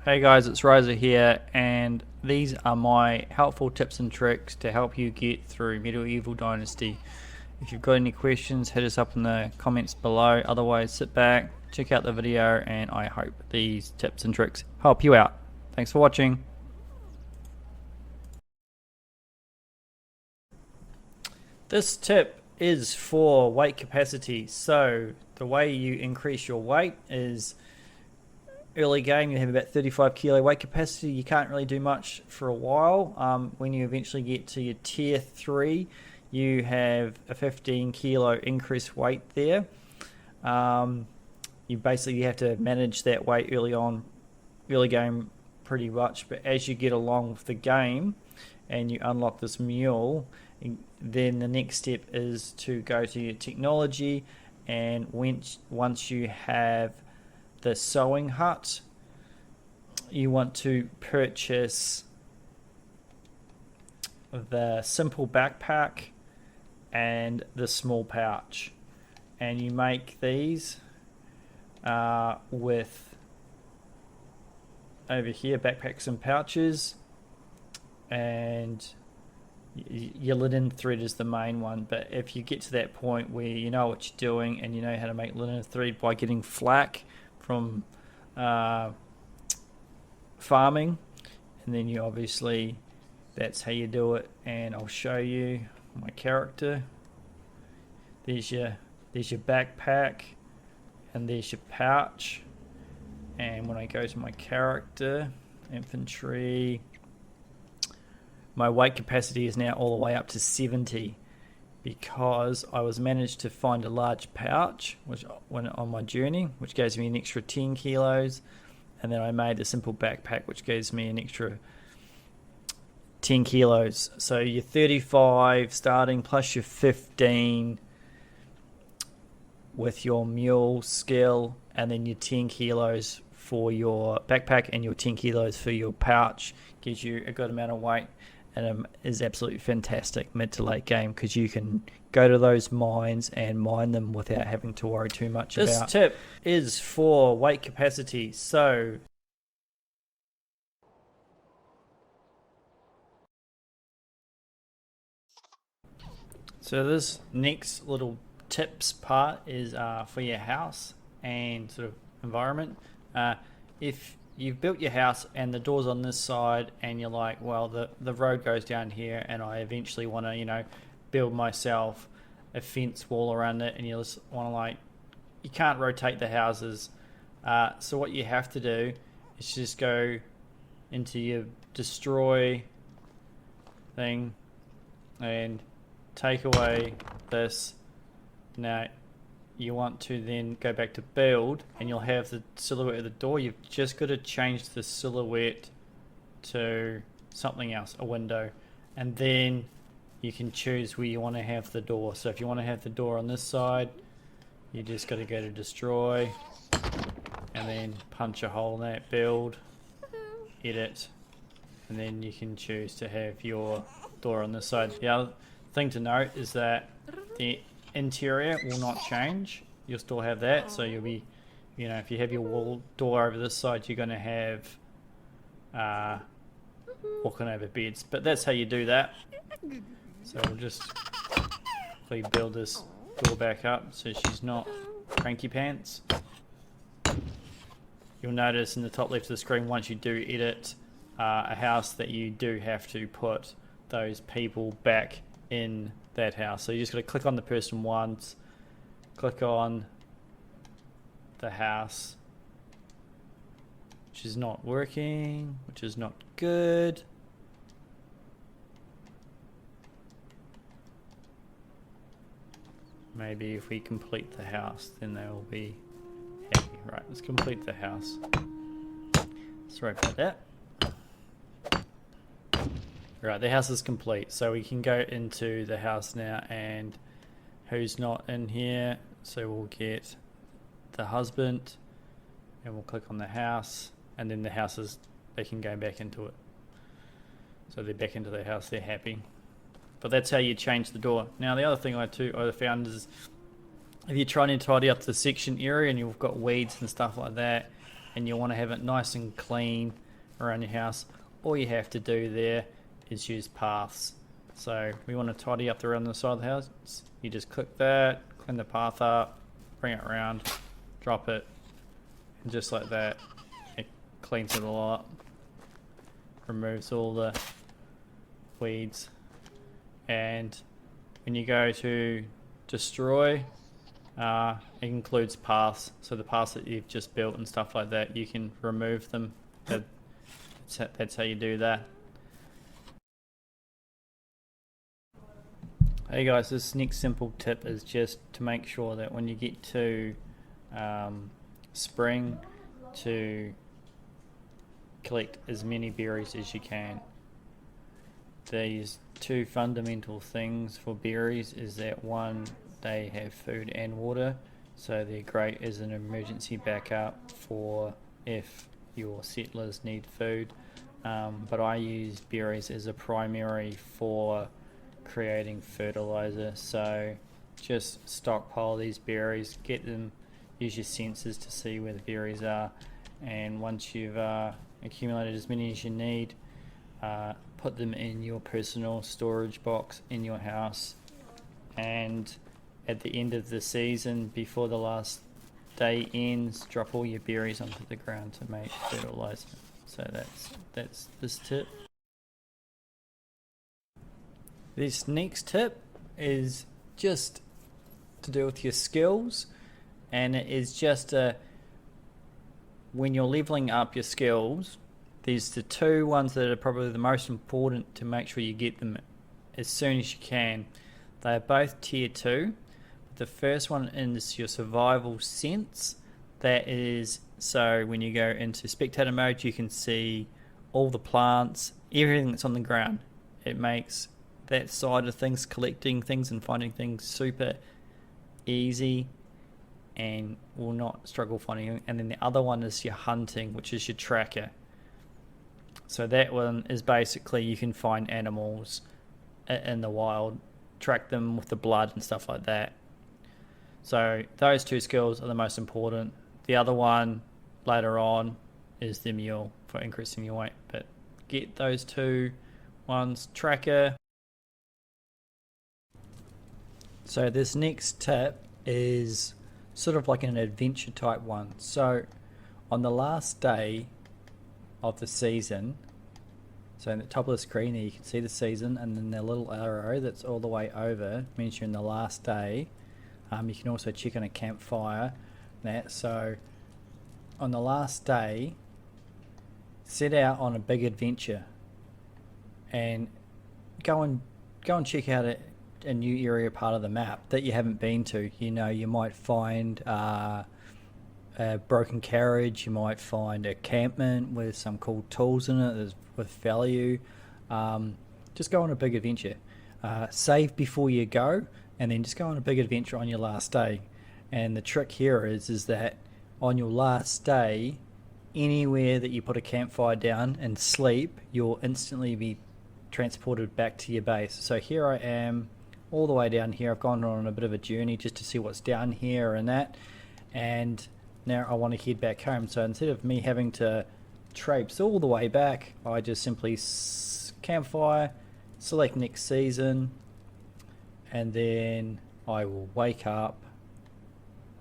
Hey guys, it's Rosa here, and these are my helpful tips and tricks to help you get through Medieval Dynasty. If you've got any questions, hit us up in the comments below. Otherwise, sit back, check out the video, and I hope these tips and tricks help you out. Thanks for watching. This tip is for weight capacity. So the way you increase your weight is early game you have about 35 kilo weight capacity. You can't really do much for a while. When you eventually get to your tier 3, you have a 15 kilo increased weight there. You basically have to manage that weight early game pretty much, but as you get along with the game and you unlock this mule, then the next step is to go to your technology, and once you have the sewing hut, you want to purchase the simple backpack and the small pouch, and you make these with over here backpacks and pouches, and your linen thread is the main one. But if you get to that point where you know what you're doing and you know how to make linen thread by getting flax from farming, and then you obviously, that's how you do it. And I'll show you my character. There's your backpack and there's your pouch. And when I go to my character, infantry, my weight capacity is now all the way up to 70, because I was managed to find a large pouch which went on my journey, which gives me an extra 10 kilos, and then I made a simple backpack which gives me an extra 10 kilos. So you're 35 starting plus your 15 with your mule skill, and then your 10 kilos for your backpack and your 10 kilos for your pouch gives you a good amount of weight, and is absolutely fantastic mid to late game, because you can go to those mines and mine them without having to worry too much about. This tip is for weight capacity. So this next little tips part is for your house and sort of environment. If you've built your house and the door's on this side, and you're like, well, the road goes down here, and I eventually want to, build myself a fence wall around it, and you just want to, you can't rotate the houses. So what you have to do is just go into your destroy thing and take away this. Now you want to then go back to build, and you'll have the silhouette of the door. You've just got to change the silhouette to something else, a window, and then you can choose where you want to have the door. So if you want to have the door on this side, you just got to go to destroy and then punch a hole in that, build, edit, and then you can choose to have your door on this side. The other thing to note is that the interior will not change. You'll still have that, so you'll be, if you have your wall door over this side, you're going to have walking over beds. But that's how you do that. So we'll just build this door back up so she's not cranky pants. You'll notice in the top left of the screen, once you do edit a house, that you do have to put those people back in that house. So you just got to click on the person once, click on the house, which is not working, which is not good. Maybe if we complete the house, then they will be happy. Right, let's complete the house. Sorry about that. Right, the house is complete, so we can go into the house now, and who's not in here, so we'll get the husband, and we'll click on the house, and then the houses, they can go back into it. So they're back into the house, they're happy. But that's how you change the door. Now the other thing I found is, if you're trying to tidy up the section area and you've got weeds and stuff like that, and you want to have it nice and clean around your house, all you have to do there is use paths. So we want to tidy up around the side of the house. You just click that, clean the path up, bring it around, drop it, and just like that, it cleans it all up, removes all the weeds. And when you go to destroy, it includes paths. So the paths that you've just built and stuff like that, you can remove them. That's how you do that. Hey guys, this next simple tip is just to make sure that when you get to spring, to collect as many berries as you can. These two fundamental things for berries is that one, they have food and water, so they're great as an emergency backup for if your settlers need food, but I use berries as a primary for creating fertilizer. So just stockpile these berries, get them, use your sensors to see where the berries are, and once you've accumulated as many as you need, put them in your personal storage box in your house, and at the end of the season, before the last day ends, drop all your berries onto the ground to make fertilizer. So that's this tip. This next tip is just to do with your skills, and it is just when you're leveling up your skills, there's the two ones that are probably the most important to make sure you get them as soon as you can. They are both tier 2. The first one is your survival sense. That is, so when you go into spectator mode, you can see all the plants, everything that's on the ground. It makes that side of things, collecting things and finding things, super easy and will not struggle finding them. And then the other one is your hunting, which is your tracker. So that one is basically you can find animals in the wild, track them with the blood and stuff like that. So those two skills are the most important. The other one later on is the mule for increasing your weight, but get those two ones, tracker. So this next tip is sort of like an adventure type one. So on the last day of the season, so in the top of the screen there you can see the season, and then the little arrow that's all the way over means you're in the last day. You can also check on a campfire. So on the last day, set out on a big adventure and go and check out a new area, part of the map that you haven't been to. You know, you might find a broken carriage, you might find a campment with some cool tools in it with value. Just go on a big adventure. Save before you go, and then just go on a big adventure on your last day. And the trick here is that on your last day, anywhere that you put a campfire down and sleep, you'll instantly be transported back to your base. So here I am, all the way down here. I've gone on a bit of a journey just to see what's down here and that, and now I want to head back home. So instead of me having to traipse all the way back, I just simply campfire, select next season, and then I will wake up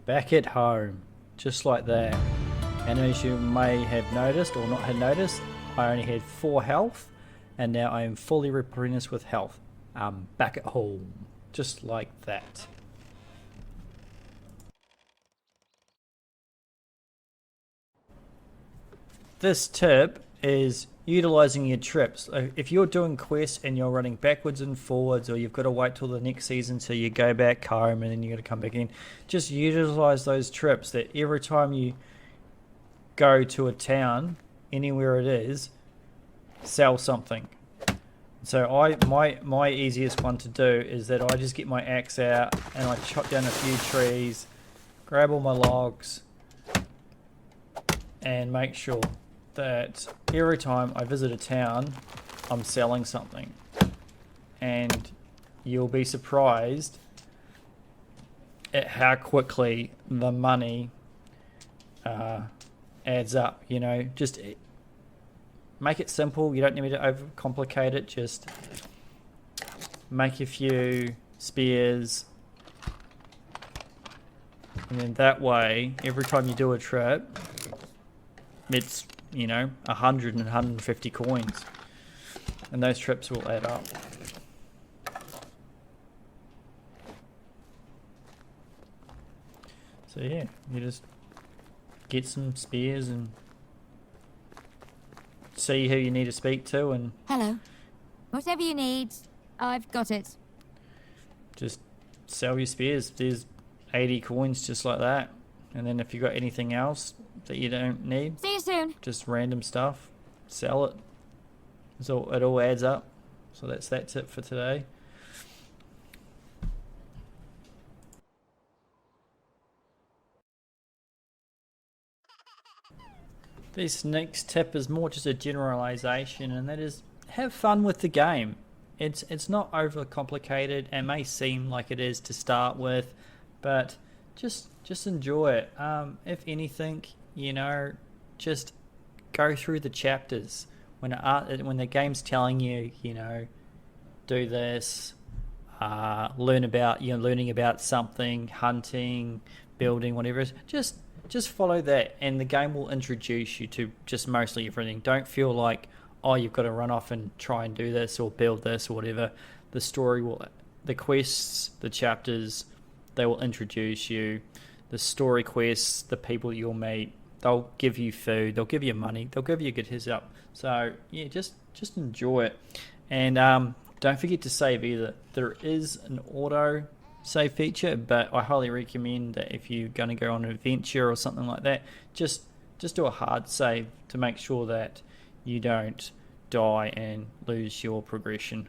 back at home, just like that. And as you may have noticed or not have noticed, I only had 4 health, and now I am fully replenished with health. Back at home, just like that. This tip is utilizing your trips. If you're doing quests and you're running backwards and forwards, or you've got to wait till the next season so you go back home and then you got to come back in, just utilize those trips, that every time you go to a town, anywhere it is, sell something. So my easiest one to do is that I just get my axe out and I chop down a few trees, grab all my logs, and make sure that every time I visit a town, I'm selling something. And you'll be surprised at how quickly the money adds up. Just make it simple. You don't need to overcomplicate it. Just make a few spears, and then that way, every time you do a trip, it's 100 and 150 coins, and those trips will add up. So yeah, you just get some spears and see who you need to speak to, and Hello. Whatever you need, I've got it. just sell your spears. There's 80 coins just like that. And then if you got anything else that you don't need, See you soon. just random stuff, sell it. So it all adds up. So that's it for today. This next tip is more just a generalization, and that is have fun with the game. It's not overcomplicated. It may seem like it is to start with, but just enjoy it. If anything, just go through the chapters when the game's telling you, do this, learning about something, hunting, building, whatever it is. Just follow that, and the game will introduce you to just mostly everything. Don't feel like, oh, you've got to run off and try and do this or build this or whatever. The quests, the chapters, they will introduce you. The story quests, the people you'll meet, they'll give you food, they'll give you money, they'll give you a good heads up. So yeah, just enjoy it, and don't forget to save either. There is an auto save feature, but I highly recommend that if you're going to go on an adventure or something like that, just do a hard save to make sure that you don't die and lose your progression.